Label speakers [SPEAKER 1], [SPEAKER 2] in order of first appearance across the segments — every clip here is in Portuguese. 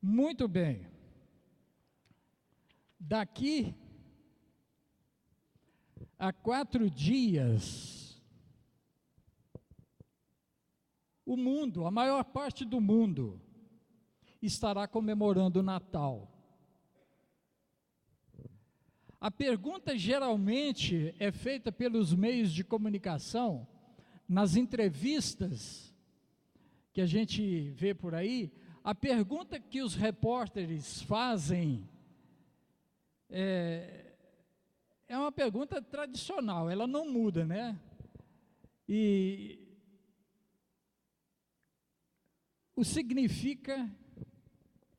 [SPEAKER 1] Muito bem. Daqui a 4 dias, o mundo, a maior parte do mundo, estará comemorando o Natal. A pergunta geralmente é feita pelos meios de comunicação, nas entrevistas que a gente vê por aí. A pergunta que os repórteres fazem é uma pergunta tradicional, ela não muda, né? E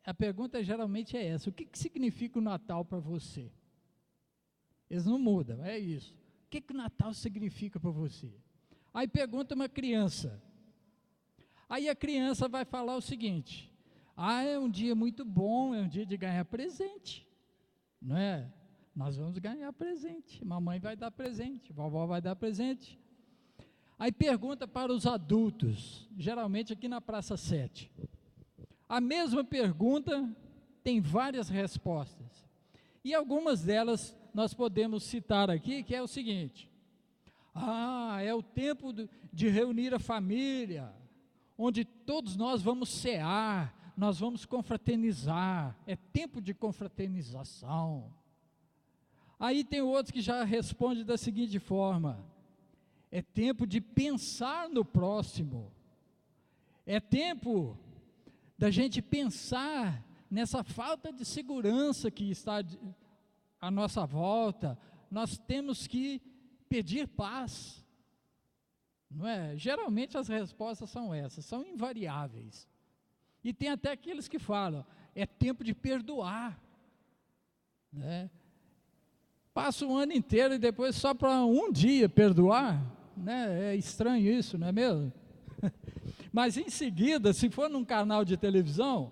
[SPEAKER 1] a pergunta geralmente é essa: o que significa o Natal para você? Eles não mudam, é isso. O que o Natal significa para você? Aí pergunta uma criança. Aí a criança vai falar o seguinte: é um dia muito bom, é um dia de ganhar presente, não é? Nós vamos ganhar presente, mamãe vai dar presente, vovó vai dar presente. Aí pergunta para os adultos, geralmente aqui na Praça 7. A mesma pergunta tem várias respostas. E algumas delas nós podemos citar aqui, que é o seguinte: é o tempo de reunir a família, onde todos nós vamos cear, nós vamos confraternizar, é tempo de confraternização. Aí tem outros que já respondem da seguinte forma: é tempo de pensar no próximo, é tempo da gente pensar nessa falta de segurança que está à nossa volta, nós temos que pedir paz, não é? Geralmente as respostas são essas, são invariáveis. E tem até aqueles que falam: é tempo de perdoar, né? Passa o ano inteiro e depois só para um dia perdoar, né? É estranho isso, não é mesmo? Mas em seguida, se for num canal de televisão,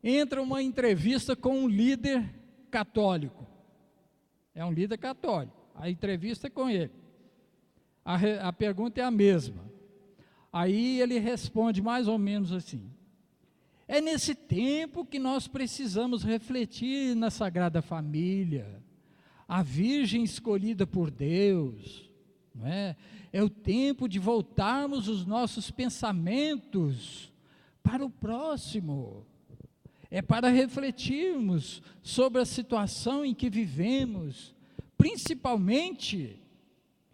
[SPEAKER 1] entra uma entrevista com um líder católico. É um líder católico, a entrevista é com ele. A pergunta é a mesma. Aí ele responde mais ou menos assim: é nesse tempo que nós precisamos refletir na Sagrada Família, a Virgem escolhida por Deus, não é? É o tempo de voltarmos os nossos pensamentos para o próximo, é para refletirmos sobre a situação em que vivemos, principalmente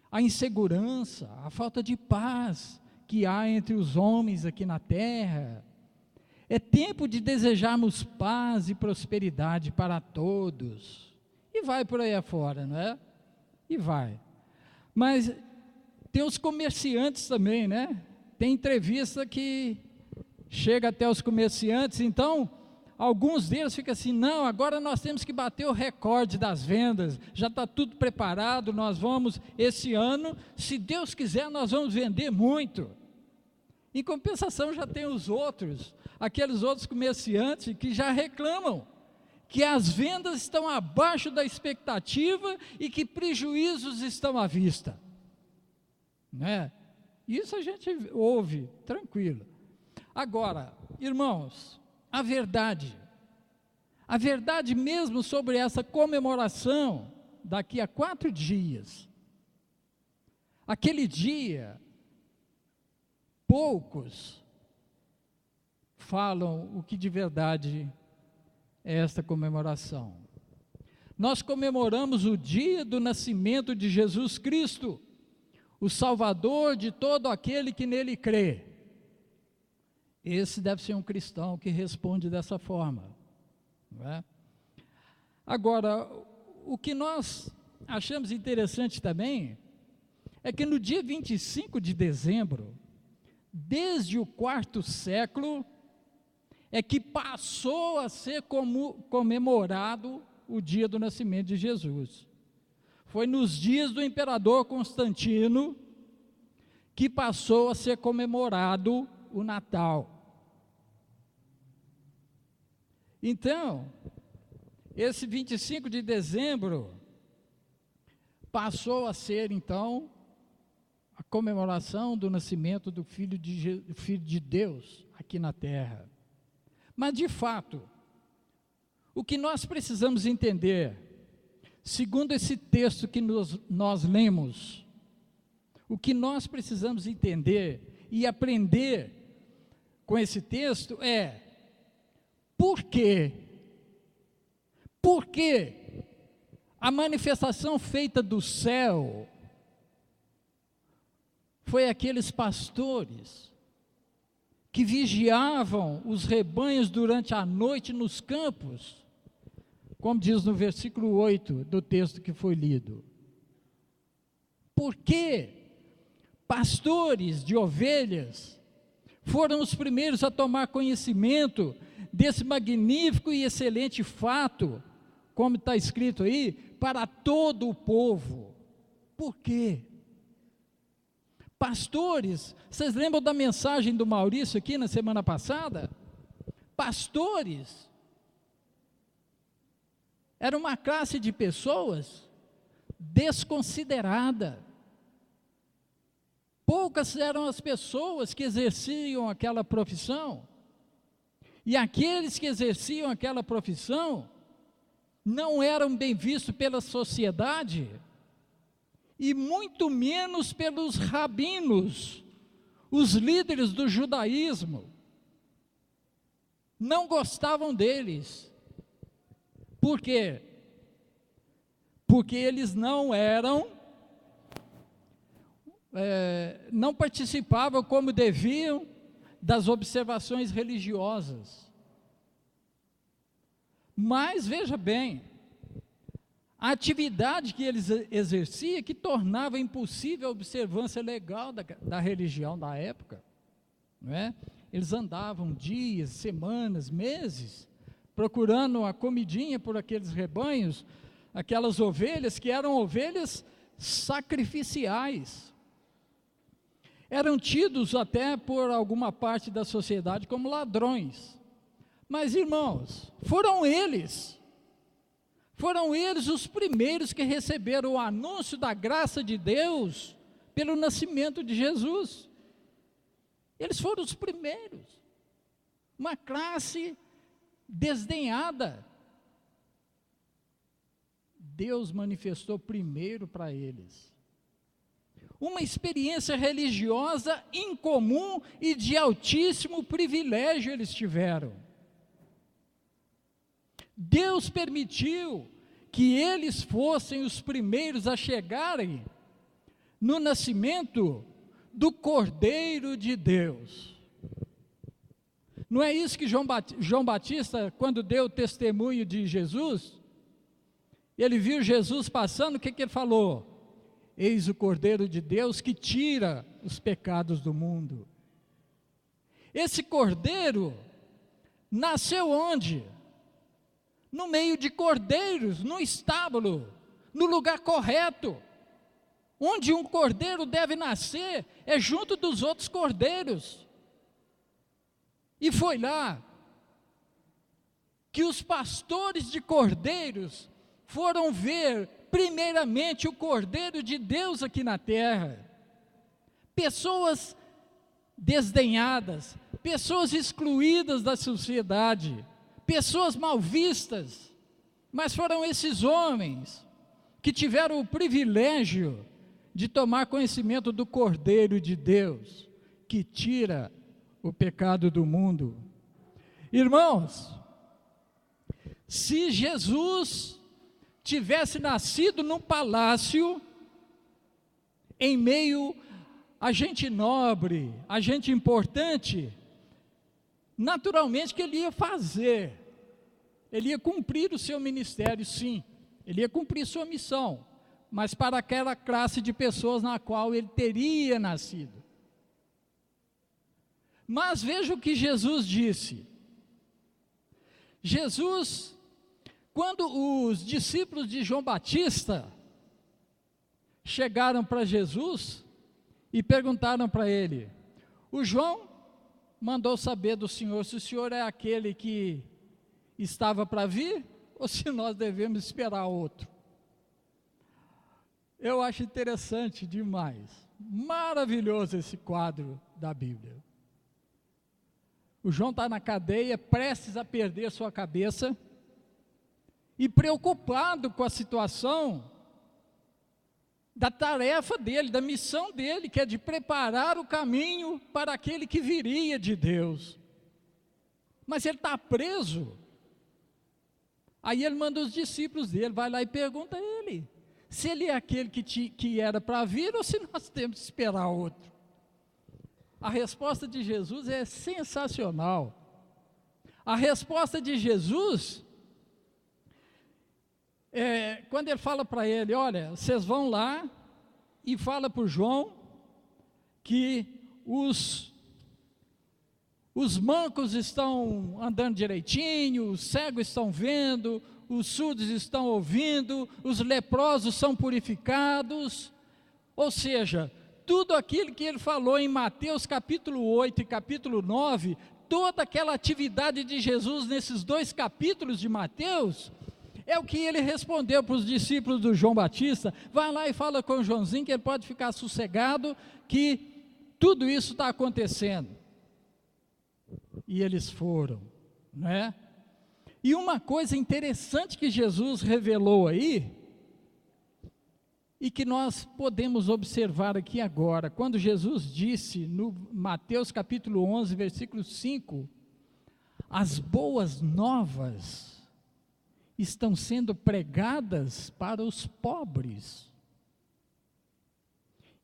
[SPEAKER 1] a insegurança, a falta de paz que há entre os homens aqui na terra. É tempo de desejarmos paz e prosperidade para todos. E vai por aí afora, não é? E vai. Mas tem os comerciantes também, né? Tem entrevista que chega até os comerciantes, então alguns deles ficam assim: não, agora nós temos que bater o recorde das vendas, já está tudo preparado, nós vamos, esse ano, se Deus quiser, nós vamos vender muito. Em compensação, já tem os outros, aqueles outros comerciantes que já reclamam que as vendas estão abaixo da expectativa e que prejuízos estão à vista, né? Isso a gente ouve, tranquilo. Agora, irmãos, a verdade mesmo sobre essa comemoração, daqui a 4 dias, aquele dia, poucos falam o que de verdade é esta comemoração. Nós comemoramos o dia do nascimento de Jesus Cristo, o Salvador de todo aquele que nele crê. Esse deve ser um cristão que responde dessa forma, não é? Agora, o que nós achamos interessante também é que no dia 25 de dezembro, desde o 4º século, é que passou a ser comemorado o dia do nascimento de Jesus. Foi nos dias do imperador Constantino que passou a ser comemorado o Natal. Então, esse 25 de dezembro passou a ser, então, a comemoração do nascimento do Filho de Deus aqui na terra. Mas, de fato, O que nós precisamos entender, segundo esse texto que nós lemos, o que nós precisamos entender e aprender com esse texto é por quê? Por que a manifestação feita do céu foi aqueles pastores que vigiavam os rebanhos durante a noite nos campos, como diz no versículo 8 do texto que foi lido. Por que pastores de ovelhas foram os primeiros a tomar conhecimento desse magnífico e excelente fato, como está escrito aí, para todo o povo? Por quê? Pastores, vocês lembram da mensagem do Maurício aqui na semana passada? Pastores era uma classe de pessoas desconsiderada. Poucas eram as pessoas que exerciam aquela profissão, e aqueles que exerciam aquela profissão não eram bem vistos pela sociedade, e muito menos pelos rabinos, os líderes do judaísmo. Não gostavam deles. Por quê? Porque eles não participavam como deviam das observações religiosas. Mas, veja bem, a atividade que eles exerciam que tornava impossível a observância legal da religião da época, não é? Eles andavam dias, semanas, meses, procurando a comidinha por aqueles rebanhos, aquelas ovelhas que eram ovelhas sacrificiais. Eram tidos até por alguma parte da sociedade como ladrões. Mas, irmãos, foram eles os primeiros que receberam o anúncio da graça de Deus pelo nascimento de Jesus. Eles foram os primeiros. Uma classe desdenhada. Deus manifestou primeiro para eles uma experiência religiosa incomum e de altíssimo privilégio eles tiveram. Deus permitiu que eles fossem os primeiros a chegarem no nascimento do Cordeiro de Deus. Não é isso que João Batista, quando deu o testemunho de Jesus, ele viu Jesus passando, o que ele falou? Eis o Cordeiro de Deus que tira os pecados do mundo. Esse Cordeiro nasceu onde? No meio de cordeiros, no estábulo, no lugar correto. Onde um cordeiro deve nascer é junto dos outros cordeiros. E foi lá que os pastores de cordeiros foram ver primeiramente o Cordeiro de Deus aqui na terra. Pessoas desdenhadas, pessoas excluídas da sociedade, pessoas mal vistas, mas foram esses homens que tiveram o privilégio de tomar conhecimento do Cordeiro de Deus, que tira o pecado do mundo. Irmãos, se Jesus tivesse nascido num palácio, em meio a gente nobre, a gente importante, naturalmente que ele ia fazer, ele ia cumprir o seu ministério, sim, ele ia cumprir sua missão, mas para aquela classe de pessoas na qual ele teria nascido. Mas veja o que Jesus disse. Jesus, quando os discípulos de João Batista chegaram para Jesus e perguntaram para ele, o João mandou saber do Senhor se o Senhor é aquele que estava para vir ou se nós devemos esperar outro. Eu acho interessante demais, maravilhoso esse quadro da Bíblia. O João está na cadeia, prestes a perder sua cabeça, e preocupado com a situação da tarefa dele, da missão dele, que é de preparar o caminho para aquele que viria de Deus. Mas ele está preso. Aí ele manda os discípulos dele, vai lá e pergunta a ele, se ele é aquele que era para vir, ou se nós temos que esperar outro. A resposta de Jesus é sensacional. A resposta de Jesus, quando ele fala para ele, olha, vocês vão lá e fala para o João que os mancos estão andando direitinho, os cegos estão vendo, os surdos estão ouvindo, os leprosos são purificados. Ou seja, tudo aquilo que ele falou em Mateus capítulo 8 e capítulo 9, toda aquela atividade de Jesus nesses 2 capítulos de Mateus, é o que ele respondeu para os discípulos do João Batista. Vai lá e fala com o Joãozinho que ele pode ficar sossegado, que tudo isso está acontecendo. E eles foram, não é? E uma coisa interessante que Jesus revelou aí, e que nós podemos observar aqui agora, quando Jesus disse no Mateus capítulo 11, versículo 5, as boas novas estão sendo pregadas para os pobres.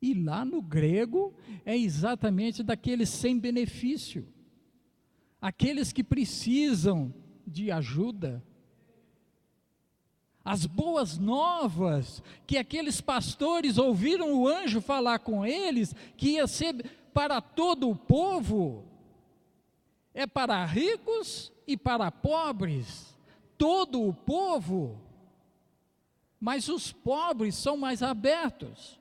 [SPEAKER 1] E lá no grego é exatamente daqueles sem benefício, aqueles que precisam de ajuda. As boas novas, que aqueles pastores ouviram o anjo falar com eles, que ia ser para todo o povo, é para ricos e para pobres, todo o povo, mas os pobres são mais abertos,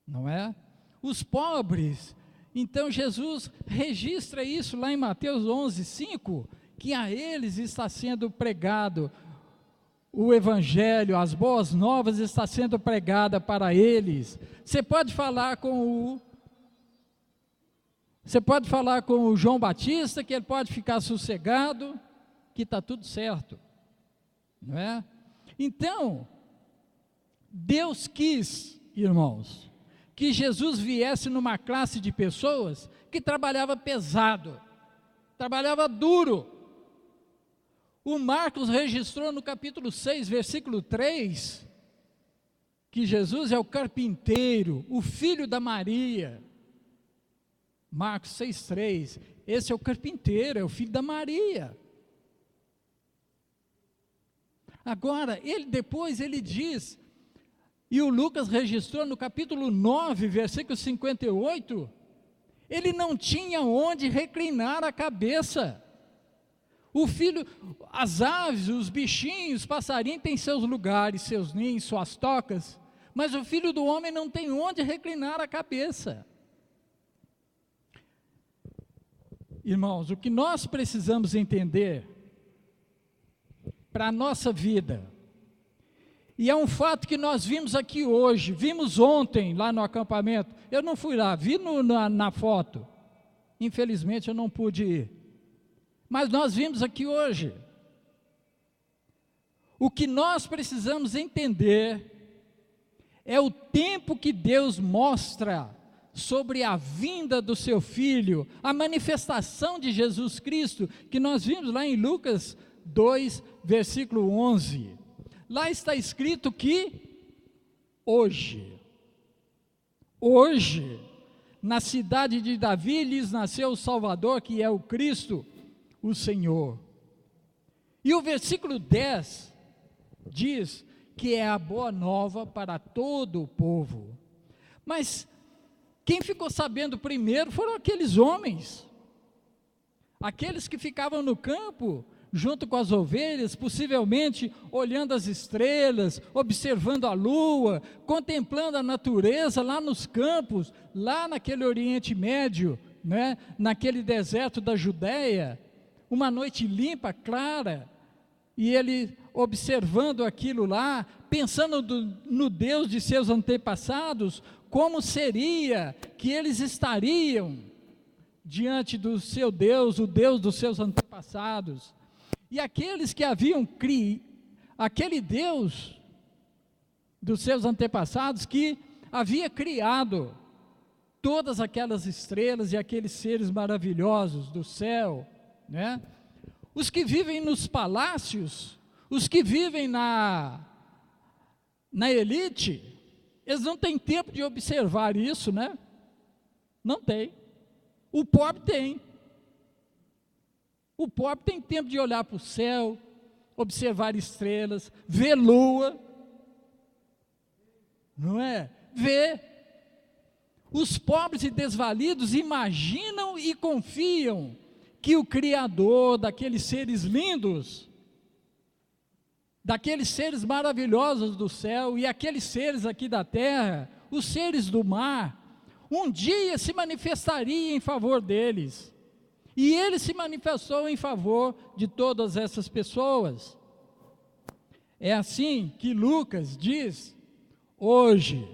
[SPEAKER 1] não é? Os pobres, então Jesus registra isso lá em Mateus 11, 5, que a eles está sendo pregado o Evangelho, as boas novas está sendo pregada para eles. Você pode falar com o João Batista, que ele pode ficar sossegado, que está tudo certo, não é? Então, Deus quis, irmãos, que Jesus viesse numa classe de pessoas que trabalhava pesado, trabalhava duro. O Marcos registrou no capítulo 6, versículo 3, que Jesus é o carpinteiro, o filho da Maria. Marcos 6,3, esse é o carpinteiro, é o filho da Maria. Agora, depois ele diz, e o Lucas registrou no capítulo 9, versículo 58, ele não tinha onde reclinar a cabeça. O filho, as aves, os bichinhos, os passarinhos têm seus lugares, seus ninhos, suas tocas, mas o filho do homem não tem onde reclinar a cabeça. Irmãos, o que nós precisamos entender para a nossa vida, e é um fato que nós vimos aqui hoje, vimos ontem lá no acampamento, eu não fui lá, vi na foto, infelizmente eu não pude ir, mas nós vimos aqui hoje. O que nós precisamos entender é o tempo que Deus mostra sobre a vinda do seu Filho, a manifestação de Jesus Cristo, que nós vimos lá em Lucas 2, versículo 11. Lá está escrito que hoje, na cidade de Davi lhes nasceu o Salvador, que é o Cristo, o Senhor. E o versículo 10 diz que é a boa nova para todo o povo. Mas quem ficou sabendo primeiro foram aqueles homens, aqueles que ficavam no campo, junto com as ovelhas, possivelmente olhando as estrelas, observando a lua, contemplando a natureza lá nos campos, lá naquele Oriente Médio, né, naquele deserto da Judéia, uma noite limpa, clara, e ele observando aquilo lá, pensando no Deus de seus antepassados, como seria que eles estariam diante do seu Deus, o Deus dos seus antepassados. E aqueles que haviam criado, aquele Deus dos seus antepassados que havia criado todas aquelas estrelas e aqueles seres maravilhosos do céu, né? Os que vivem nos palácios, os que vivem na elite, eles não têm tempo de observar isso, né? Não tem. O pobre tem. O pobre tem tempo de olhar para o céu, observar estrelas, ver lua, não é? Ver. Os pobres e desvalidos imaginam e confiam que o Criador daqueles seres lindos, daqueles seres maravilhosos do céu e aqueles seres aqui da terra, os seres do mar, um dia se manifestaria em favor deles. E ele se manifestou em favor de todas essas pessoas. É assim que Lucas diz: hoje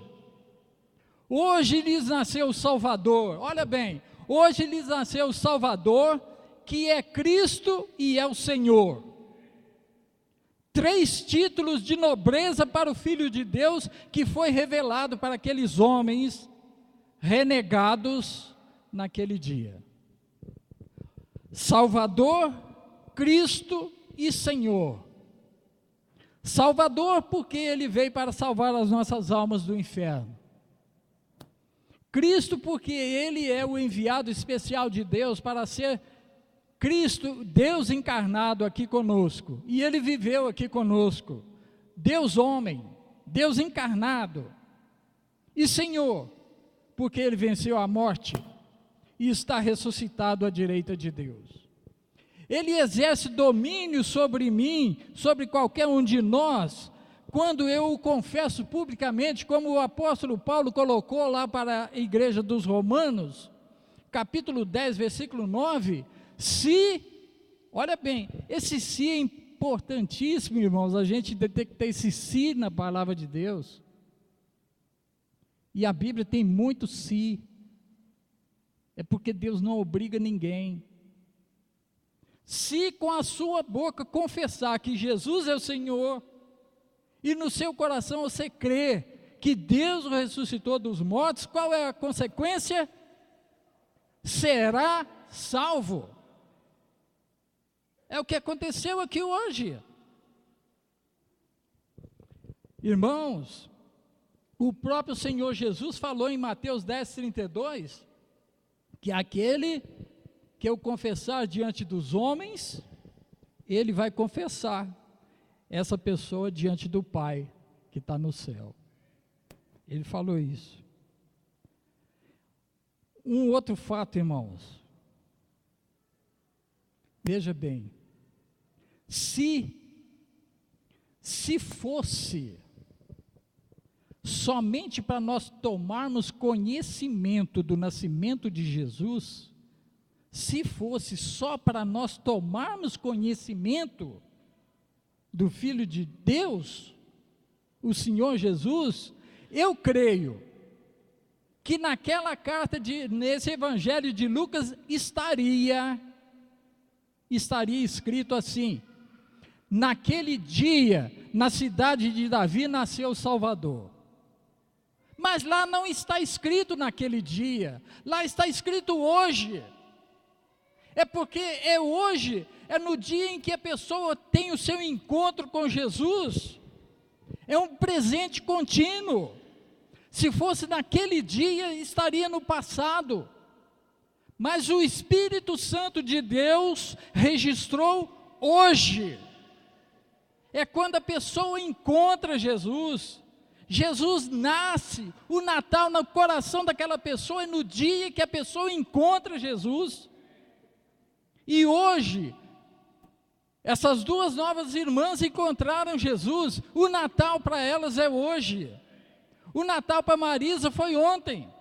[SPEAKER 1] lhes nasceu o Salvador. Olha bem, hoje lhes nasceu o Salvador, que é Cristo e é o Senhor. 3 títulos de nobreza para o Filho de Deus, que foi revelado para aqueles homens renegados naquele dia: Salvador, Cristo e Senhor. Salvador, porque Ele veio para salvar as nossas almas do inferno. Cristo, porque Ele é o enviado especial de Deus para ser Cristo, Deus encarnado aqui conosco. E Ele viveu aqui conosco. Deus homem, Deus encarnado. E Senhor, porque Ele venceu a morte e está ressuscitado à direita de Deus. Ele exerce domínio sobre mim, sobre qualquer um de nós, quando eu o confesso publicamente, como o apóstolo Paulo colocou lá para a igreja dos Romanos, capítulo 10, versículo 9, olha bem, esse se é importantíssimo, irmãos, a gente detectar esse se na palavra de Deus. E a Bíblia tem muito se, é porque Deus não obriga ninguém. Se com a sua boca confessar que Jesus é o Senhor, e no seu coração você crê que Deus o ressuscitou dos mortos, qual é a consequência? Será salvo. É o que aconteceu aqui hoje. Irmãos, o próprio Senhor Jesus falou em Mateus 10:32, que aquele que eu confessar diante dos homens, ele vai confessar essa pessoa diante do Pai que está no céu. Ele falou isso. Um outro fato, irmãos, veja bem, se fosse somente para nós tomarmos conhecimento do nascimento de Jesus, se fosse só para nós tomarmos conhecimento do Filho de Deus, o Senhor Jesus, eu creio que naquela carta, nesse Evangelho de Lucas, estaria escrito assim: naquele dia, na cidade de Davi, nasceu o Salvador. Mas lá não está escrito naquele dia, lá está escrito hoje. É porque é hoje, é no dia em que a pessoa tem o seu encontro com Jesus, é um presente contínuo. Se fosse naquele dia, estaria no passado, mas o Espírito Santo de Deus registrou hoje. É quando a pessoa encontra Jesus. Jesus nasce, o Natal no coração daquela pessoa é no dia que a pessoa encontra Jesus. E hoje, essas duas novas irmãs encontraram Jesus. O Natal para elas é hoje. O Natal para Marisa foi ontem.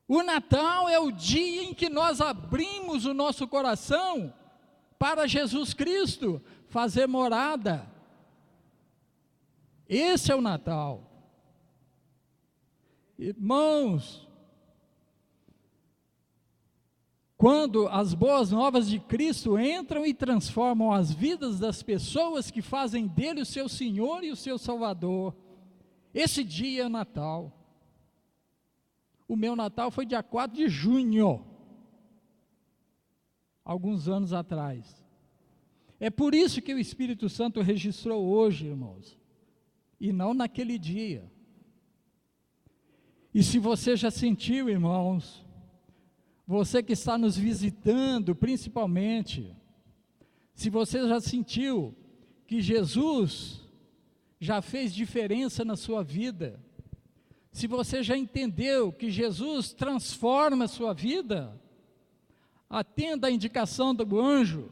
[SPEAKER 1] O Natal é o dia em que nós abrimos o nosso coração para Jesus Cristo fazer morada. Esse é o Natal. Irmãos, quando as boas novas de Cristo entram e transformam as vidas das pessoas que fazem dele o seu Senhor e o seu Salvador. Esse dia é o Natal. O meu Natal foi dia 4 de junho, alguns anos atrás. É por isso que o Espírito Santo registrou hoje, irmãos, e não naquele dia. E se você já sentiu, irmãos, você que está nos visitando, principalmente, se você já sentiu que Jesus já fez diferença na sua vida, se você já entendeu que Jesus transforma a sua vida, atenda a indicação do anjo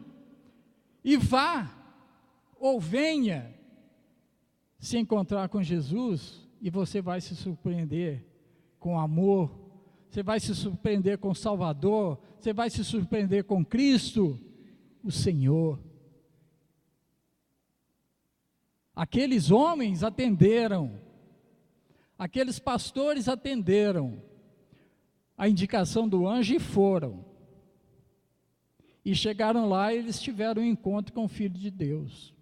[SPEAKER 1] e vá ou venha se encontrar com Jesus, e você vai se surpreender com amor, você vai se surpreender com o Salvador, você vai se surpreender com Cristo, o Senhor. Aqueles homens atenderam, aqueles pastores atenderam a indicação do anjo e foram. E chegaram lá e eles tiveram um encontro com o Filho de Deus.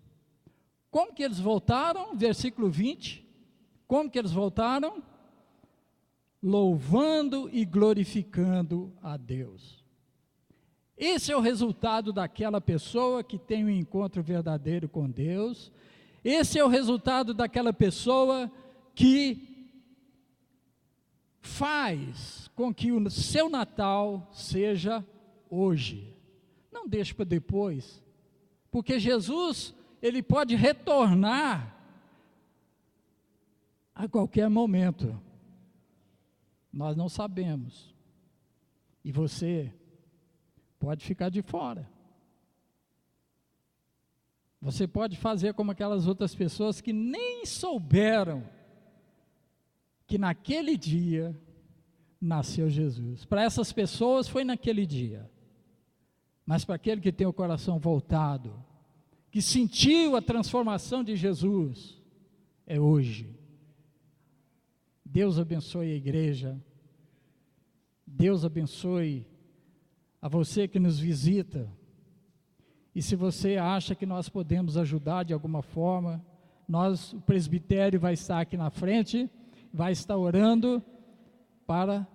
[SPEAKER 1] Como que eles voltaram? Versículo 20. Como que eles voltaram? Louvando e glorificando a Deus. Esse é o resultado daquela pessoa que tem um encontro verdadeiro com Deus. Esse é o resultado daquela pessoa que faz com que o seu Natal seja hoje. Não deixe para depois, porque Jesus, ele pode retornar a qualquer momento. Nós não sabemos. E você pode ficar de fora. Você pode fazer como aquelas outras pessoas que nem souberam que naquele dia nasceu Jesus. Para essas pessoas foi naquele dia. Mas para aquele que tem o coração voltado, que sentiu a transformação de Jesus, é hoje. Deus abençoe a igreja. Deus abençoe a você que nos visita. E se você acha que nós podemos ajudar de alguma forma, o presbitério vai estar aqui na frente, vai estar orando para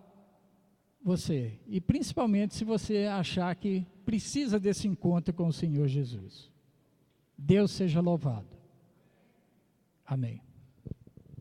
[SPEAKER 1] você. E principalmente se você achar que precisa desse encontro com o Senhor Jesus. Deus seja louvado. Amém.